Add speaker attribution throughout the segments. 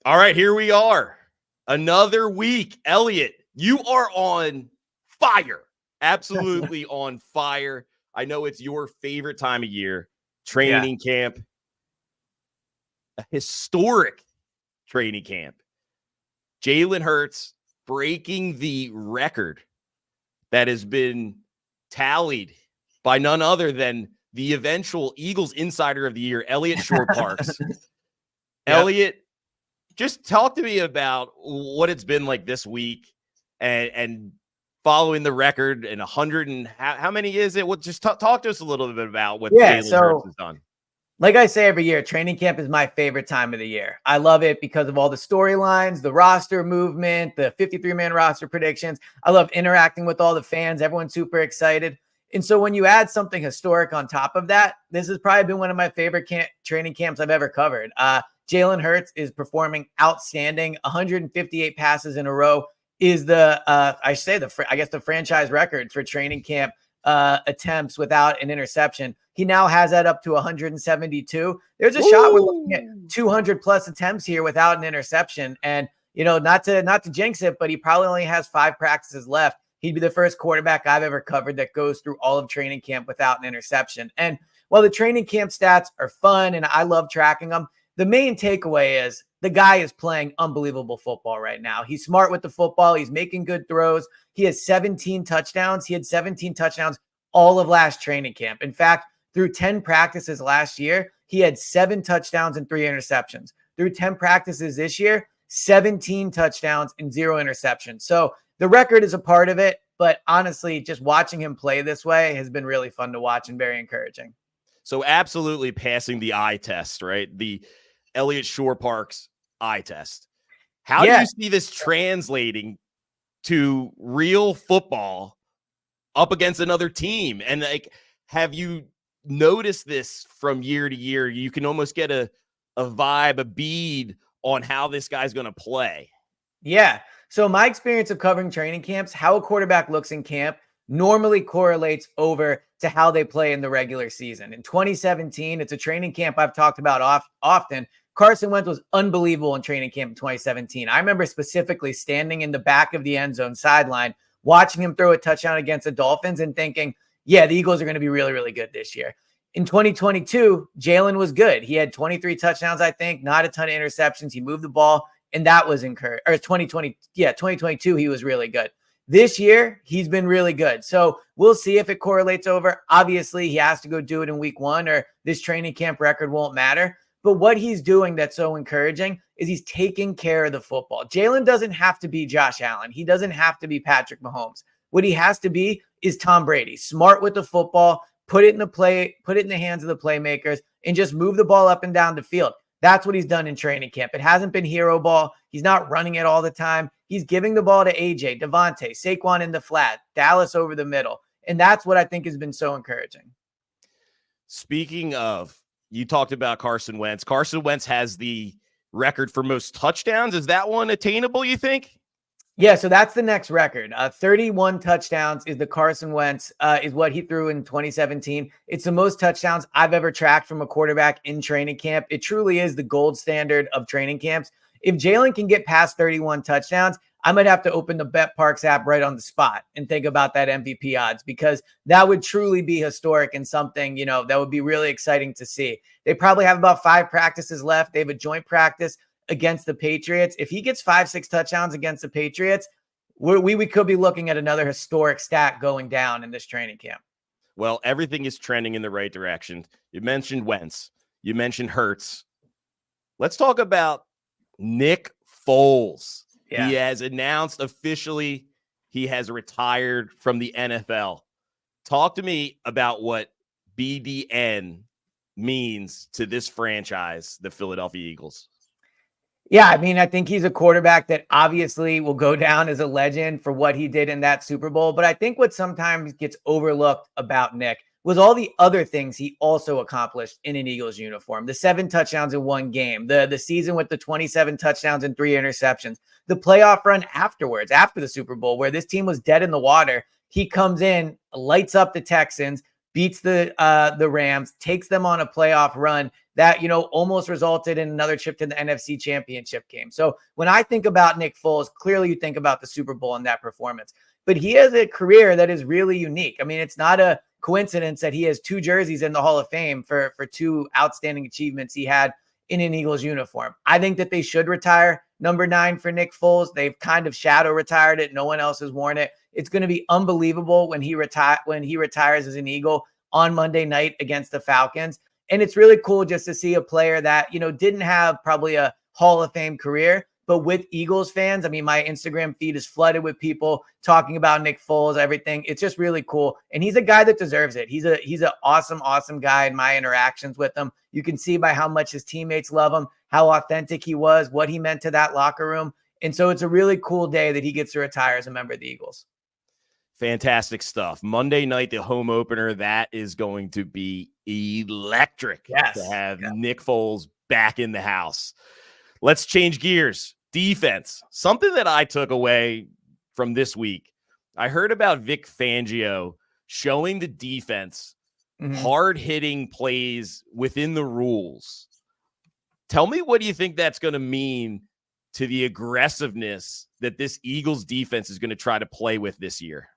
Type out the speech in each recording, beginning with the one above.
Speaker 1: All right, here we are. Another week. Elliot, you are on fire. Absolutely on fire. I know it's your favorite time of year. Training camp. A historic training camp. Jalen Hurts breaking the record that has been tallied by none other than the eventual Eagles Insider of the Year, Elliot Shore-Parks. Elliot, just talk to me about what it's been like this week and following the record and 100 and how many is it? Well, just talk to us a little bit about what Jalen Hurts has done.
Speaker 2: Like I say every year, training camp is my favorite time of the year. I love it because of all the storylines, the roster movement, the 53-man roster predictions. I love interacting with all the fans. Everyone's super excited. And so when you add something historic on top of that, this has probably been one of my favorite training camps I've ever covered. Jalen Hurts is performing outstanding. 158 passes in a row is the franchise record for training camp attempts without an interception. He now has that up to 172. There's a shot we're looking at 200 plus attempts here without an interception. And, not to jinx it, but he probably only has 5 practices left. He'd be the first quarterback I've ever covered that goes through all of training camp without an interception. And while the training camp stats are fun and I love tracking them, the main takeaway is the guy is playing unbelievable football right now. He's smart with the football. He's making good throws. He has 17 touchdowns. He had 17 touchdowns all of last training camp. In fact, through 10 practices last year, he had 7 touchdowns and 3 interceptions. Through 10 practices this year, 17 touchdowns and 0 interceptions. So the record is a part of it, but honestly, just watching him play this way has been really fun to watch and very encouraging.
Speaker 1: So absolutely passing the eye test, right? The Elliot Shore-Parks eye test. How do you see this translating to real football up against another team? And have you noticed this from year to year? You can almost get a vibe, a bead on how this guy's going to play.
Speaker 2: Yeah. So my experience of covering training camps, how a quarterback looks in camp normally correlates over to how they play in the regular season. In 2017, it's a training camp I've talked about often. Carson Wentz was unbelievable in training camp in 2017. I remember specifically standing in the back of the end zone sideline, watching him throw a touchdown against the Dolphins and thinking, yeah, the Eagles are going to be really, really good this year. In 2022, Jalen was good. He had 23 touchdowns, I think, not a ton of interceptions. He moved the ball, and that was encouraged. Or 2022, he was really good. This year, he's been really good. So we'll see if it correlates over. Obviously, he has to go do it in week 1 or this training camp record won't matter. But what he's doing that's so encouraging is he's taking care of the football. Jalen doesn't have to be Josh Allen. He doesn't have to be Patrick Mahomes. What he has to be is Tom Brady, smart with the football, put it in the hands of the playmakers, and just move the ball up and down the field. That's what he's done in training camp. It hasn't been hero ball. He's not running it all the time. He's giving the ball to AJ, Devontae, Saquon in the flat, Dallas over the middle. And that's what I think has been so encouraging.
Speaker 1: Speaking of, you talked about Carson Wentz. Carson Wentz has the record for most touchdowns. Is that one attainable, you think?
Speaker 2: Yeah, so that's the next record. 31 touchdowns is the Carson Wentz, is what he threw in 2017. It's the most touchdowns I've ever tracked from a quarterback in training camp. It truly is the gold standard of training camps. If Jalen can get past 31 touchdowns, I might have to open the BetParks app right on the spot and think about that MVP odds, because that would truly be historic and something, that would be really exciting to see. They probably have about 5 practices left. They have a joint practice against the Patriots. If he gets 5-6 touchdowns against the Patriots, we could be looking at another historic stat going down in this training camp.
Speaker 1: Well, everything is trending in the right direction. You mentioned Wentz. You mentioned Hurts. Let's talk about Nick Foles. Yeah. He has announced officially he has retired from the NFL. Talk to me about what BDN means to this franchise, the Philadelphia Eagles.
Speaker 2: Yeah, I think he's a quarterback that obviously will go down as a legend for what he did in that Super Bowl. But I think what sometimes gets overlooked about Nick was all the other things he also accomplished in an Eagles uniform. The 7 touchdowns in one game, the season with the 27 touchdowns and 3 interceptions, the playoff run afterwards, after the Super Bowl, where this team was dead in the water. He comes in, lights up the Texans, beats the Rams, takes them on a playoff run, that, almost resulted in another trip to the NFC Championship game. So when I think about Nick Foles, clearly you think about the Super Bowl and that performance. But he has a career that is really unique. I mean, it's not a coincidence that he has 2 jerseys in the Hall of Fame for 2 outstanding achievements he had in an Eagles uniform. I think that they should retire number 9 for Nick Foles. They've kind of shadow retired it. No one else has worn it. It's going to be unbelievable when he retires as an Eagle on Monday night against the Falcons. And it's really cool just to see a player that, didn't have probably a Hall of Fame career, but with Eagles fans. I mean, my Instagram feed is flooded with people talking about Nick Foles, everything. It's just really cool. And he's a guy that deserves it. He's an awesome guy in my interactions with him. You can see by how much his teammates love him, how authentic he was, what he meant to that locker room. And so it's a really cool day that he gets to retire as a member of the Eagles.
Speaker 1: Fantastic stuff. Monday night, the home opener, that is going to be electric to have Nick Foles back in the house. Let's change gears. Defense. Something that I took away from this week. I heard about Vic Fangio showing the defense hard-hitting plays within the rules. Tell me, what do you think that's going to mean to the aggressiveness that this Eagles defense is going to try to play with this year?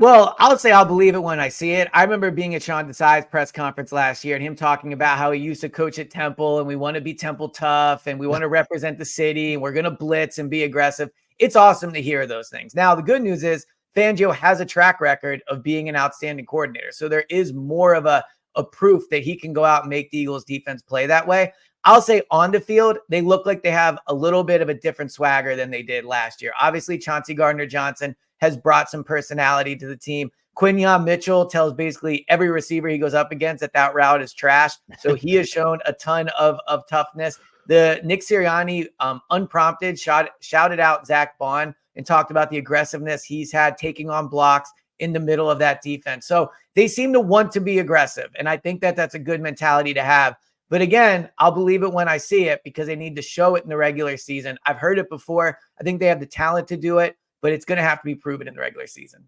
Speaker 2: Well, I'll say I'll believe it when I see it. I remember being at Sean Desai's press conference last year and him talking about how he used to coach at Temple, and we want to be Temple tough and we want to represent the city and we're going to blitz and be aggressive. It's awesome to hear those things. Now, the good news is Fangio has a track record of being an outstanding coordinator. So there is more of a proof that he can go out and make the Eagles defense play that way. I'll say on the field, they look like they have a little bit of a different swagger than they did last year. Obviously, Chauncey Gardner-Johnson has brought some personality to the team. Quinyon Mitchell tells basically every receiver he goes up against that route is trash. So he has shown a ton of toughness. The Nick Sirianni, unprompted, shouted out Zach Bond and talked about the aggressiveness he's had taking on blocks in the middle of that defense. So they seem to want to be aggressive. And I think that that's a good mentality to have. But again, I'll believe it when I see it because they need to show it in the regular season. I've heard it before. I think they have the talent to do it, but it's going to have to be proven in the regular season.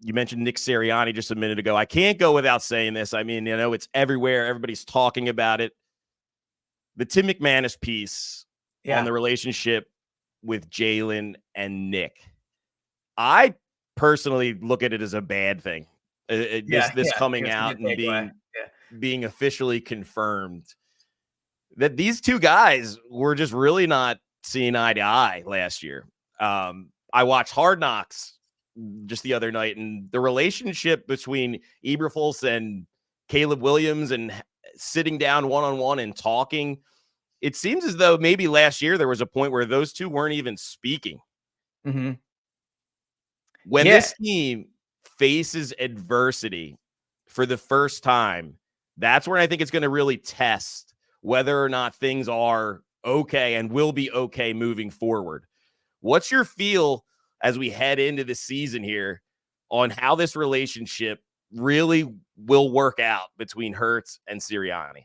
Speaker 1: You mentioned Nick Sirianni just a minute ago. I can't go without saying this. I mean, it's everywhere. Everybody's talking about it. The Tim McManus piece on the relationship with Jalen and Nick. I personally look at it as a bad thing. This coming out and being officially confirmed that these two guys were just really not seeing eye to eye last year. I watched Hard Knocks just the other night, and the relationship between Eberflus and Caleb Williams and sitting down one-on-one and talking, it seems as though maybe last year there was a point where those two weren't even speaking.
Speaker 2: Mm-hmm.
Speaker 1: When this team faces adversity for the first time, that's where I think it's going to really test whether or not things are okay and will be okay moving forward. What's your feel as we head into the season here on how this relationship really will work out between Hurts and Sirianni?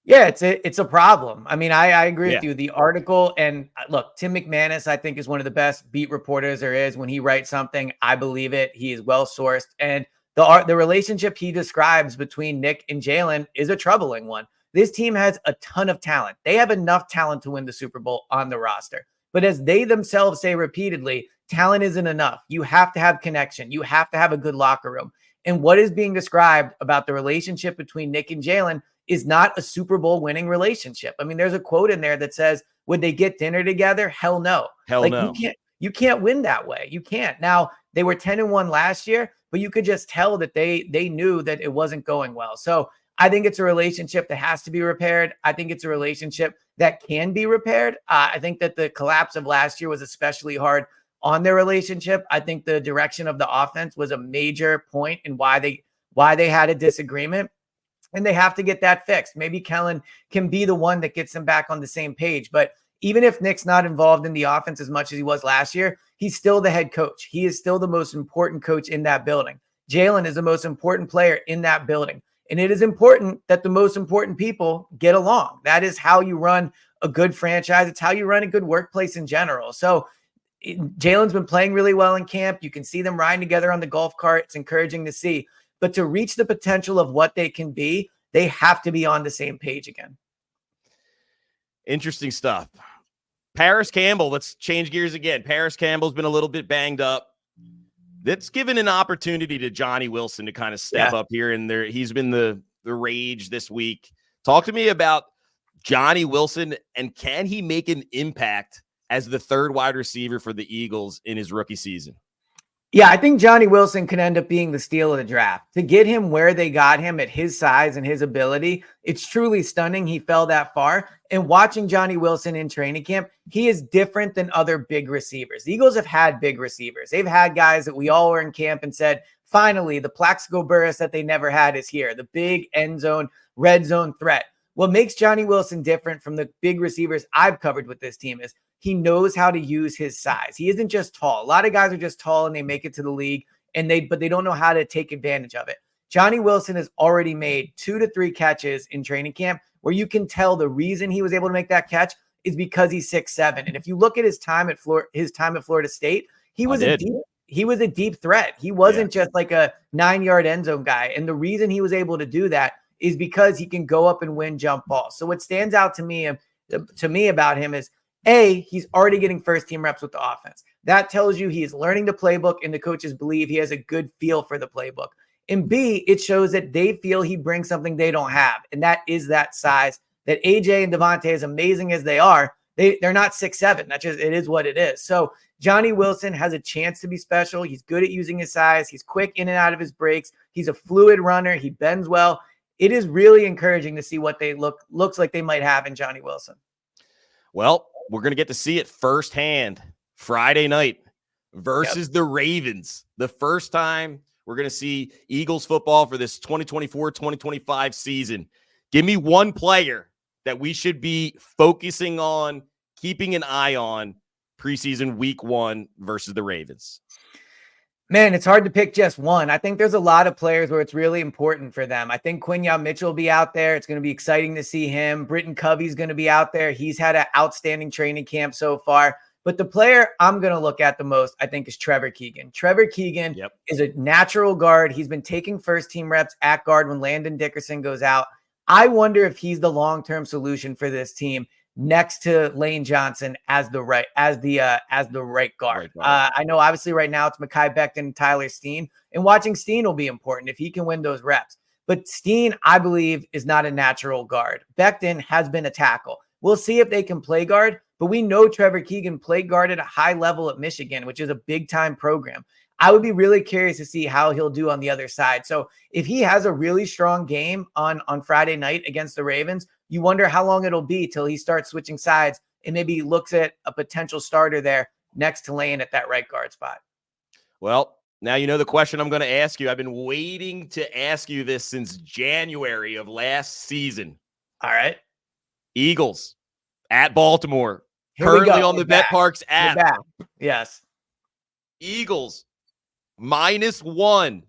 Speaker 2: Yeah, it's a problem. I mean, I agree with you. The article, and look, Tim McManus, I think, is one of the best beat reporters there is. When he writes something, I believe it. He is well sourced, and the relationship he describes between Nick and Jalen is a troubling one. This team has a ton of talent. They have enough talent to win the Super Bowl on the roster. But as they themselves say repeatedly, talent isn't enough. You have to have connection. You have to have a good locker room. And what is being described about the relationship between Nick and Jalen is not a Super Bowl winning relationship. I mean, there's a quote in there that says, would they get dinner together? Hell no.
Speaker 1: No.
Speaker 2: You can't win that way. You can't. Now, they were 10-1 last year, but you could just tell that they knew that it wasn't going well. So I think it's a relationship that has to be repaired. I think it's a relationship that can be repaired. I think that the collapse of last year was especially hard on their relationship. I think the direction of the offense was a major point in why they had a disagreement, and they have to get that fixed. Maybe Kellen can be the one that gets them back on the same page. But even if Nick's not involved in the offense as much as he was last year, he's still the head coach. He is still the most important coach in that building. Jalen is the most important player in that building. And it is important that the most important people get along. That is how you run a good franchise. It's how you run a good workplace in general. So Jalen's been playing really well in camp. You can see them riding together on the golf cart. It's encouraging to see. But to reach the potential of what they can be, They have to be on the same page again.
Speaker 1: Interesting stuff. Paris Campbell, let's change gears again. Paris Campbell's been a little bit banged up. That's given an opportunity to Johnny Wilson to kind of step up here, and he's been the rage this week. Talk to me about Johnny Wilson, and can he make an impact as the third wide receiver for the Eagles in his rookie season?
Speaker 2: Yeah, I think Johnny Wilson could end up being the steal of the draft. To get him where they got him at his size and his ability, it's truly stunning he fell that far. And watching Johnny Wilson in training camp, he is different than other big receivers. The Eagles have had big receivers. They've had guys that we all were in camp and said, finally, the Plaxico Burress that they never had is here, the big end zone, red zone threat. What makes Johnny Wilson different from the big receivers I've covered with this team is he knows how to use his size. He isn't just tall. A lot of guys are just tall and they make it to the league, but they don't know how to take advantage of it. Johnny Wilson has already made 2 to 3 catches in training camp where you can tell the reason he was able to make that catch is because he's 6'7". And if you look at his time at Florida State, he was a deep threat. He wasn't just like a 9-yard end zone guy. And the reason he was able to do that is because he can go up and win jump balls. So what stands out to me about him is, A, he's already getting first team reps with the offense. That tells you he is learning the playbook and the coaches believe he has a good feel for the playbook. And B, it shows that they feel he brings something they don't have. And that is that size that AJ and Devontae, as amazing as they are, they're not 6'7". It is what it is. So Johnny Wilson has a chance to be special. He's good at using his size. He's quick in and out of his breaks. He's a fluid runner. He bends well. It is really encouraging to see what they looks like they might have in Johnny Wilson.
Speaker 1: Well, we're going to get to see it firsthand Friday night versus the Ravens. The first time we're going to see Eagles football for this 2024-2025 season. Give me one player that we should be focusing on, keeping an eye on preseason week 1 versus the Ravens.
Speaker 2: Man, it's hard to pick just one. I think there's a lot of players where it's really important for them. I think Quinyon Mitchell will be out there. It's going to be exciting to see him. Britton Covey's going to be out there. He's had an outstanding training camp so far. But the player I'm going to look at the most, I think, is Trevor Keegan. Trevor Keegan is a natural guard. He's been taking first team reps at guard when Landon Dickerson goes out. I wonder if he's the long-term solution for this team next to Lane Johnson as the right guard. I know obviously right now it's Mekhi Becton and Tyler Steen, and watching Steen will be important if he can win those reps. But Steen, I believe, is not a natural guard. Becton has been a tackle. We'll see if they can play guard, but we know Trevor Keegan played guard at a high level at Michigan, which is a big-time program. I would be really curious to see how he'll do on the other side. So if he has a really strong game on Friday night against the Ravens, you wonder how long it'll be till he starts switching sides and maybe looks at a potential starter there next to Lane at that right guard spot.
Speaker 1: Well, now you know the question I'm going to ask you. I've been waiting to ask you this since January of last season.
Speaker 2: All right.
Speaker 1: Eagles at Baltimore. Currently on the BetParx app.
Speaker 2: Yes.
Speaker 1: Eagles -1.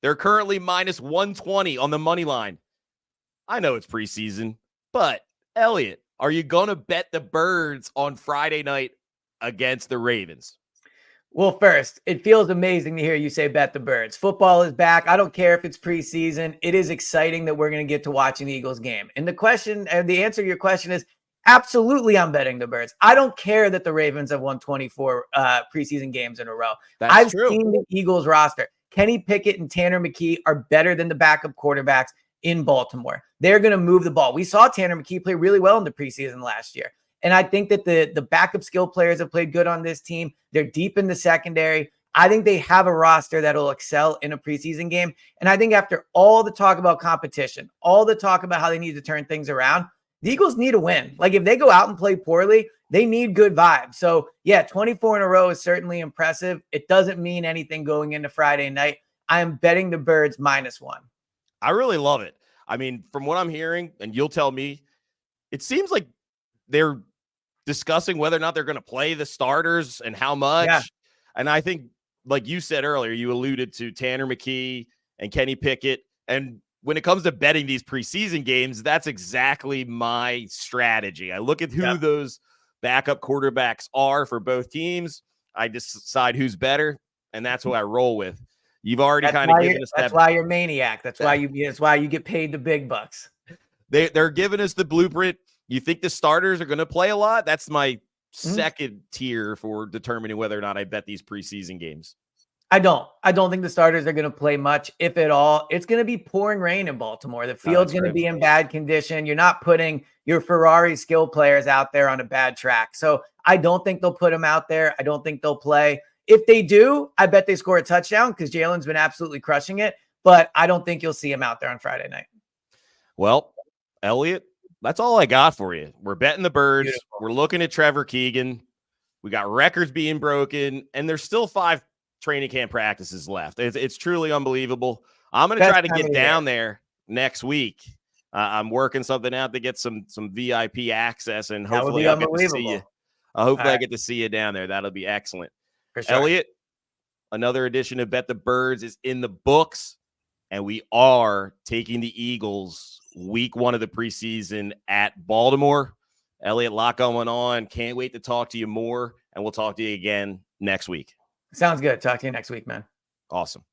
Speaker 1: They're currently -120 on the money line. I know it's preseason, but Elliot, are you going to bet the Birds on Friday night against the Ravens?
Speaker 2: Well, first, it feels amazing to hear you say bet the Birds. Football is back. I don't care if it's preseason. It is exciting that we're going to get to watching the Eagles game. And the answer to your question is absolutely I'm betting the Birds. I don't care that the Ravens have won 24 preseason games in a row. I've seen the Eagles roster. Kenny Pickett and Tanner McKee are better than the backup quarterbacks in Baltimore. They're going to move the ball. We saw Tanner McKee play really well in the preseason last year. And I think that the backup skill players have played good on this team. They're deep in the secondary. I think they have a roster that will excel in a preseason game. And I think after all the talk about competition, all the talk about how they need to turn things around, the Eagles need a win. Like if they go out and play poorly, they need good vibes. So yeah, 24 in a row is certainly impressive. It doesn't mean anything going into Friday night. I am betting the Birds -1.
Speaker 1: I really love it. I mean, from what I'm hearing, and you'll tell me, it seems like they're discussing whether or not they're going to play the starters and how much. Yeah. And I think, like you said earlier, you alluded to Tanner McKee and Kenny Pickett. And when it comes to betting these preseason games, that's exactly my strategy. I look at who those backup quarterbacks are for both teams. I decide who's better, and that's who I roll with. You've already kind of given us that.
Speaker 2: That's why you're maniac. That's why you get paid the big bucks.
Speaker 1: They're giving us the blueprint. You think the starters are going to play a lot? That's my second tier for determining whether or not I bet these preseason games.
Speaker 2: I don't think the starters are going to play much, if at all. It's going to be pouring rain in Baltimore. The field's going to be in bad condition. You're not putting your Ferrari skill players out there on a bad track. So I don't think they'll put them out there. I don't think they'll play. If they do, I bet they score a touchdown because Jalen's been absolutely crushing it. But I don't think you'll see him out there on Friday night.
Speaker 1: Well, Elliot, that's all I got for you. We're betting the birds.
Speaker 2: Beautiful.
Speaker 1: We're looking at Trevor Keegan. We got records being broken, and there's still 5 training camp practices left. It's truly unbelievable. I'm going to try to get down there next week. I'm working something out to get some VIP access, and hopefully I'll get to see you. Hopefully I get to see you down there. That'll be excellent. For sure. Elliot, another edition of Bet the Birds is in the books, and we are taking the Eagles week 1 of the preseason at Baltimore. Elliot, a lot going on. Can't wait to talk to you more, and we'll talk to you again next week.
Speaker 2: Sounds good. Talk to you next week, man.
Speaker 1: Awesome.